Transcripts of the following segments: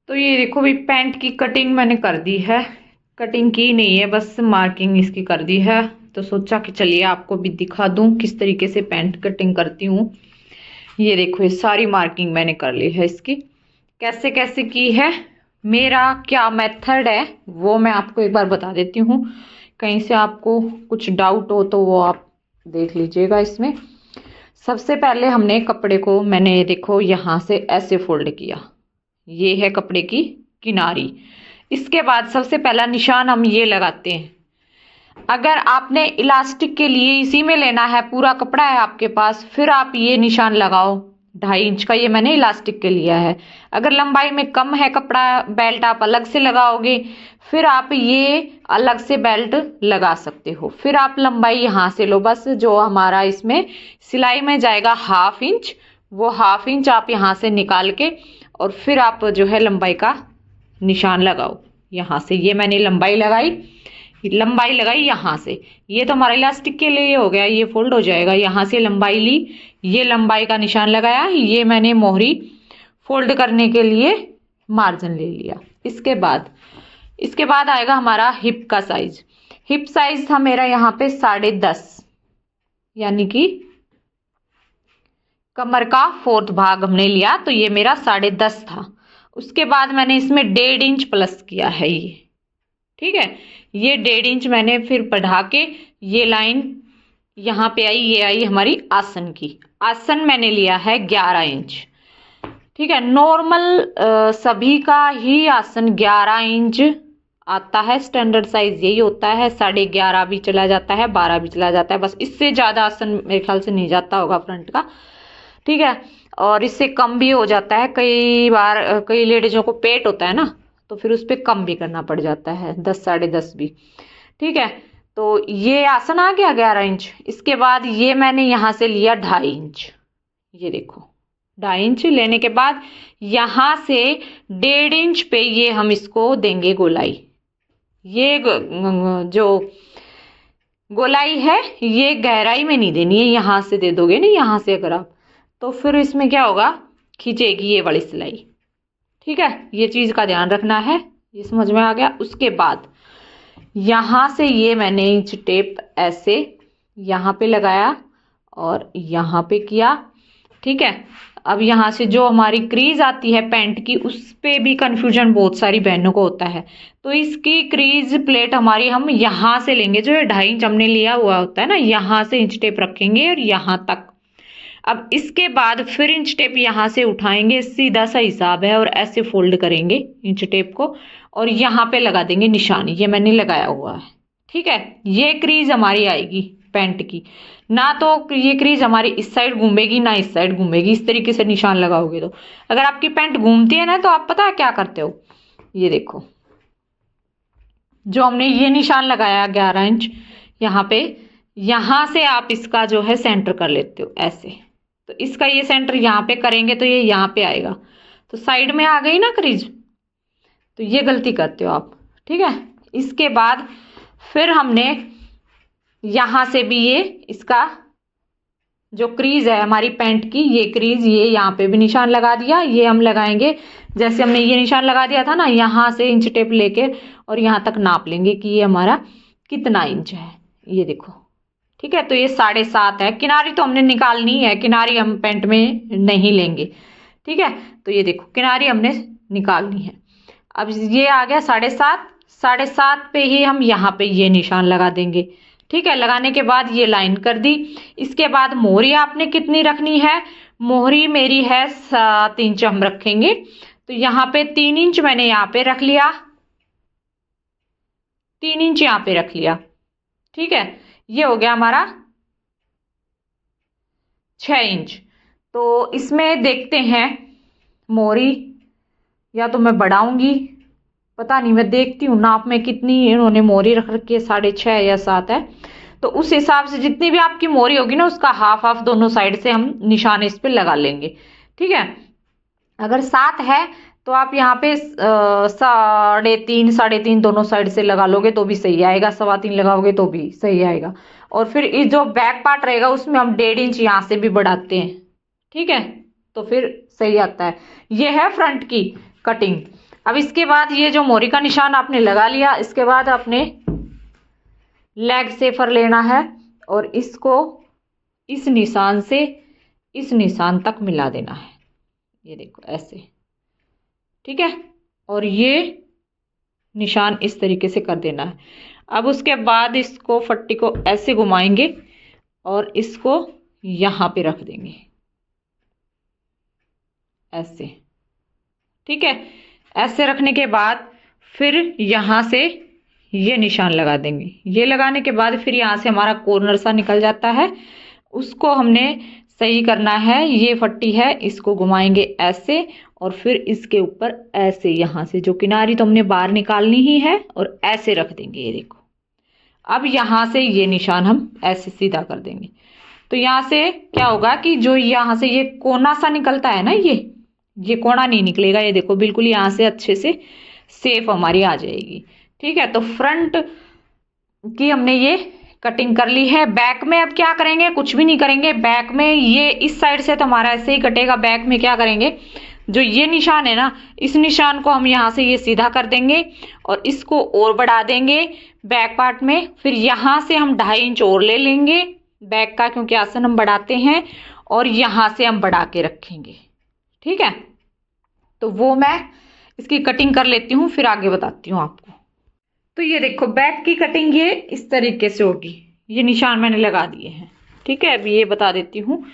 तो ये देखो भाई, पैंट की कटिंग मैंने कर दी है। कटिंग की नहीं है, बस मार्किंग इसकी कर दी है। तो सोचा कि चलिए आपको भी दिखा दूं किस तरीके से पैंट कटिंग करती हूँ। ये देखो, ये सारी मार्किंग मैंने कर ली है इसकी। कैसे कैसे की है, मेरा क्या मेथड है वो मैं आपको एक बार बता देती हूँ। कहीं से आपको कुछ डाउट हो तो वो आप देख लीजिएगा इसमें। सबसे पहले हमने कपड़े को, मैंने देखो यहाँ से ऐसे फोल्ड किया, ये है कपड़े की किनारी। इसके बाद सबसे पहला निशान हम ये लगाते हैं। अगर आपने इलास्टिक के लिए इसी में लेना है, पूरा कपड़ा है आपके पास, फिर आप ये निशान लगाओ। 2.5 इंच का ये मैंने इलास्टिक के लिया है। अगर लंबाई में कम है कपड़ा, बेल्ट आप अलग से लगाओगे, फिर आप ये अलग से बेल्ट लगा सकते हो। फिर आप लंबाई यहाँ से लो, बस जो हमारा इसमें सिलाई में जाएगा 1/2 इंच, वो 1/2 इंच आप यहाँ से निकाल के और फिर आप जो है लंबाई का निशान लगाओ। यहाँ से ये मैंने लंबाई लगाई यहाँ से। ये तो हमारा इलास्टिक के लिए हो गया, ये फोल्ड हो जाएगा। यहाँ से लंबाई ली, ये लंबाई का निशान लगाया, ये मैंने मोहरी फोल्ड करने के लिए मार्जिन ले लिया। इसके बाद आएगा हमारा हिप का साइज। हिप साइज था मेरा यहाँ पे 10.5, यानी कि कमर का 4th भाग हमने लिया, तो ये मेरा 10.5 था। उसके बाद मैंने इसमें 1.5 इंच प्लस किया है ये, ठीक है। ये 1.5 इंच मैंने फिर बढ़ा के, ये लाइन यहाँ पे आई, ये आई हमारी आसन की। आसन मैंने लिया है 11 इंच, ठीक है। नॉर्मल सभी का ही आसन 11 इंच आता है, स्टैंडर्ड साइज यही होता है। 11.5 भी चला जाता है, 12 भी चला जाता है, बस इससे ज़्यादा आसन मेरे ख्याल से नहीं जाता होगा फ्रंट का, ठीक है। और इससे कम भी हो जाता है, कई बार कई लेडीजों को पेट होता है ना, तो फिर उस पर कम भी करना पड़ जाता है, 10 10.5 भी, ठीक है। तो ये आसन आ गया 11 इंच। इसके बाद ये मैंने यहाँ से लिया 2.5 इंच, ये देखो 2.5 इंच लेने के बाद यहाँ से 1.5 इंच पे ये हम इसको देंगे गोलाई। ये जो गोलाई है ये गहराई में नहीं देनी है, यहाँ से दे दोगे ना, यहाँ से अगर आप, तो फिर इसमें क्या होगा, खींचेगी ये वाली सिलाई, ठीक है। ये चीज का ध्यान रखना है, ये समझ में आ गया। उसके बाद यहाँ से ये मैंने इंच टेप ऐसे यहाँ पे लगाया और यहाँ पे किया, ठीक है। अब यहाँ से जो हमारी क्रीज आती है पैंट की, उस पे भी कंफ्यूजन बहुत सारी बहनों को होता है। तो इसकी क्रीज प्लेट हमारी हम यहाँ से लेंगे, जो 2.5 इंच हमने लिया हुआ होता है ना, यहाँ से इंच टेप रखेंगे और यहाँ तक। अब इसके बाद फिर इंच टेप यहाँ से उठाएंगे, सीधा सा हिसाब है, और ऐसे फोल्ड करेंगे इंच टेप को और यहाँ पे लगा देंगे निशान। ये मैंने लगाया हुआ है, ठीक है। ये क्रीज हमारी आएगी पैंट की, ना तो ये क्रीज हमारी इस साइड घूमेगी ना इस साइड घूमेगी। इस तरीके से निशान लगाओगे तो अगर आपकी पैंट घूमती है ना, तो आप पता है क्या करते हो, ये देखो जो हमने ये निशान लगाया 11 इंच यहाँ पे, यहाँ से आप इसका जो है सेंटर कर लेते हो ऐसे। तो इसका ये सेंटर यहाँ पे करेंगे तो ये यहाँ पे आएगा, तो साइड में आ गई ना क्रीज, तो ये गलती करते हो आप, ठीक है। इसके बाद फिर हमने यहाँ से भी ये इसका जो क्रीज है हमारी पैंट की, ये क्रीज, ये यहाँ पे भी निशान लगा दिया। ये हम लगाएंगे जैसे हमने ये निशान लगा दिया था ना, यहाँ से इंच टेप लेके और यहाँ तक नाप लेंगे कि ये हमारा कितना इंच है, ये देखो, ठीक है। तो ये 7.5 है। किनारी तो हमने निकालनी है, किनारी हम पैंट में नहीं लेंगे, ठीक है। तो ये देखो किनारी हमने निकालनी है। अब ये आ गया 7.5, 7.5 पे ही हम यहाँ पे ये निशान लगा देंगे, ठीक है। लगाने के बाद ये लाइन कर दी। इसके बाद मोहरी आपने कितनी रखनी है, मोहरी मेरी है 7 इंच हम रखेंगे, तो यहाँ पे 3 इंच मैंने यहाँ पे रख लिया, 3 इंच यहाँ पे रख लिया, ठीक है। ये हो गया हमारा 6 इंच। तो इसमें देखते हैं मोहरी, या तो मैं बढ़ाऊंगी, पता नहीं, मैं देखती हूँ नाप में कितनी इन्होंने मोहरी रख रखी है, 6.5 या 7 है। तो उस हिसाब से जितनी भी आपकी मोहरी होगी ना, उसका हाफ हाफ दोनों साइड से हम निशान इस पे लगा लेंगे, ठीक है। अगर 7 है तो आप यहाँ पे 3.5 दोनों साइड से लगा लोगे तो भी सही आएगा, 3.25 लगाओगे तो भी सही आएगा। और फिर इस जो बैक पार्ट रहेगा उसमें हम 1.5 इंच यहाँ से भी बढ़ाते हैं, ठीक है, तो फिर सही आता है। ये है फ्रंट की कटिंग। अब इसके बाद ये जो मोरी का निशान आपने लगा लिया, इसके बाद आपने लेग सेफर लेना है और इसको इस निशान से इस निशान तक मिला देना है। ये देखो ऐसे, ठीक है। और ये निशान इस तरीके से कर देना है। अब उसके बाद इसको पट्टी को ऐसे घुमाएंगे और इसको यहाँ पे रख देंगे ऐसे, ठीक है। ऐसे रखने के बाद फिर यहाँ से ये निशान लगा देंगे। ये लगाने के बाद फिर यहाँ से हमारा कॉर्नर सा निकल जाता है, उसको हमने सही करना है। ये पट्टी है, इसको घुमाएंगे ऐसे और फिर इसके ऊपर ऐसे यहाँ से जो किनारी तो हमने बाहर निकालनी ही है और ऐसे रख देंगे। ये देखो, अब यहाँ से ये निशान हम ऐसे सीधा कर देंगे। तो यहाँ से क्या होगा कि जो यहाँ से ये कोना सा निकलता है ना, ये कोना नहीं निकलेगा। ये देखो बिल्कुल यहाँ से अच्छे से सेफ हमारी आ जाएगी, ठीक है। तो फ्रंट की हमने ये कटिंग कर ली है। बैक में अब क्या करेंगे, कुछ भी नहीं करेंगे। बैक में ये इस साइड से तो हमारा ऐसे ही कटेगा। बैक में क्या करेंगे, जो ये निशान है ना, इस निशान को हम यहाँ से ये सीधा कर देंगे और इसको और बढ़ा देंगे बैक पार्ट में। फिर यहाँ से हम 2.5 इंच और ले लेंगे बैक का, क्योंकि आसन हम बढ़ाते हैं, और यहाँ से हम बढ़ा के रखेंगे, ठीक है। तो वो मैं इसकी कटिंग कर लेती हूँ, फिर आगे बताती हूँ आपको। तो ये देखो बैक की कटिंग ये इस तरीके से होगी। ये निशान मैंने लगा दिए हैं, ठीक है। अभी ये बता देती हूँ।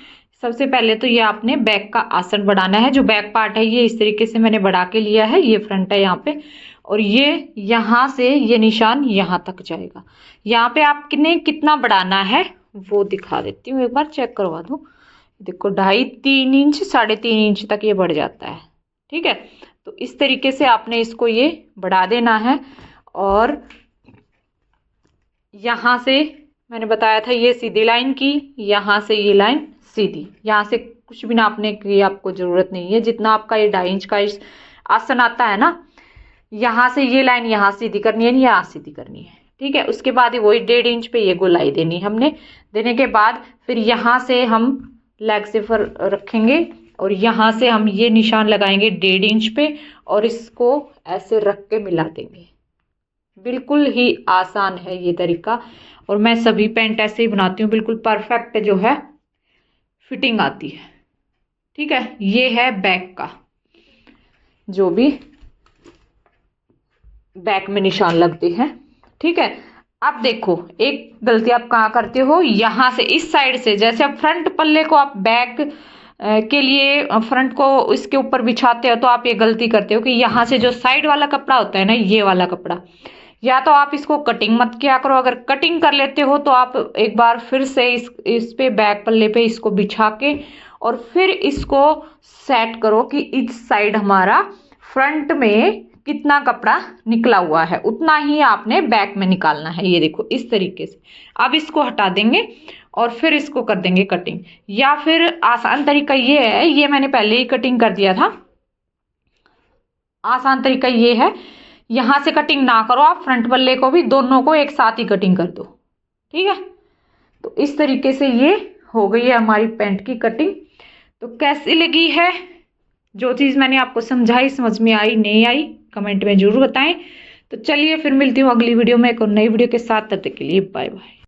सबसे पहले तो ये आपने बैक का आसन बढ़ाना है। जो बैक पार्ट है ये इस तरीके से मैंने बढ़ा के लिया है। ये फ्रंट है यहाँ पे, और ये यहाँ से ये निशान यहाँ तक जाएगा। यहाँ पे आपने कितना बढ़ाना है वो दिखा देती हूँ, एक बार चेक करवा दूँ। देखो 2.5-3 इंच 3.5 इंच तक ये बढ़ जाता है, ठीक है। तो इस तरीके से आपने इसको ये बढ़ा देना है। और यहाँ से मैंने बताया था ये सीधी लाइन की, यहाँ से ये लाइन सीधी। यहाँ से कुछ भी नापने की आपको जरूरत नहीं है। जितना आपका ये 2.5 इंच का आसन आता है ना, यहाँ से ये लाइन यहाँ सीधी करनी है, यहाँ सीधी करनी है, ठीक है। उसके बाद वही 1.5 इंच पे ये गोलाई देनी है हमने। देने के बाद फिर यहाँ से हम लेग सेफर रखेंगे और यहाँ से हम ये निशान लगाएंगे 1.5 इंच पे और इसको ऐसे रख के मिला देंगे। बिल्कुल ही आसान है ये तरीका, और मैं सभी पैंट ऐसे ही बनाती हूँ। बिल्कुल परफेक्ट जो है फिटिंग आती है, ठीक है। ये है बैक का, जो भी बैक में निशान लगते हैं, ठीक है। अब देखो एक गलती आप कहाँ करते हो, यहाँ से इस साइड से, जैसे आप फ्रंट पल्ले को आप बैक के लिए फ्रंट को इसके ऊपर बिछाते हो, तो आप ये गलती करते हो कि यहाँ से जो साइड वाला कपड़ा होता है ना, ये वाला कपड़ा, या तो आप इसको कटिंग मत किया करो। अगर कटिंग कर लेते हो तो आप एक बार फिर से इस पे बैक पल्ले पे इसको बिछा के और फिर इसको सेट करो कि इस साइड हमारा फ्रंट में कितना कपड़ा निकला हुआ है, उतना ही आपने बैक में निकालना है। ये देखो इस तरीके से। अब इसको हटा देंगे और फिर इसको कर देंगे कटिंग। या फिर आसान तरीका ये है, ये मैंने पहले ही कटिंग कर दिया था। आसान तरीका ये है, यहाँ से कटिंग ना करो आप, फ्रंट पल्ले को भी, दोनों को एक साथ ही कटिंग कर दो, ठीक है। तो इस तरीके से ये हो गई है हमारी पैंट की कटिंग। तो कैसी लगी है, जो चीज़ मैंने आपको समझाई, समझ में आई नहीं आई, कमेंट में जरूर बताएं। तो चलिए फिर मिलती हूँ अगली वीडियो में एक और नई वीडियो के साथ। तब तक के लिए बाय बाय।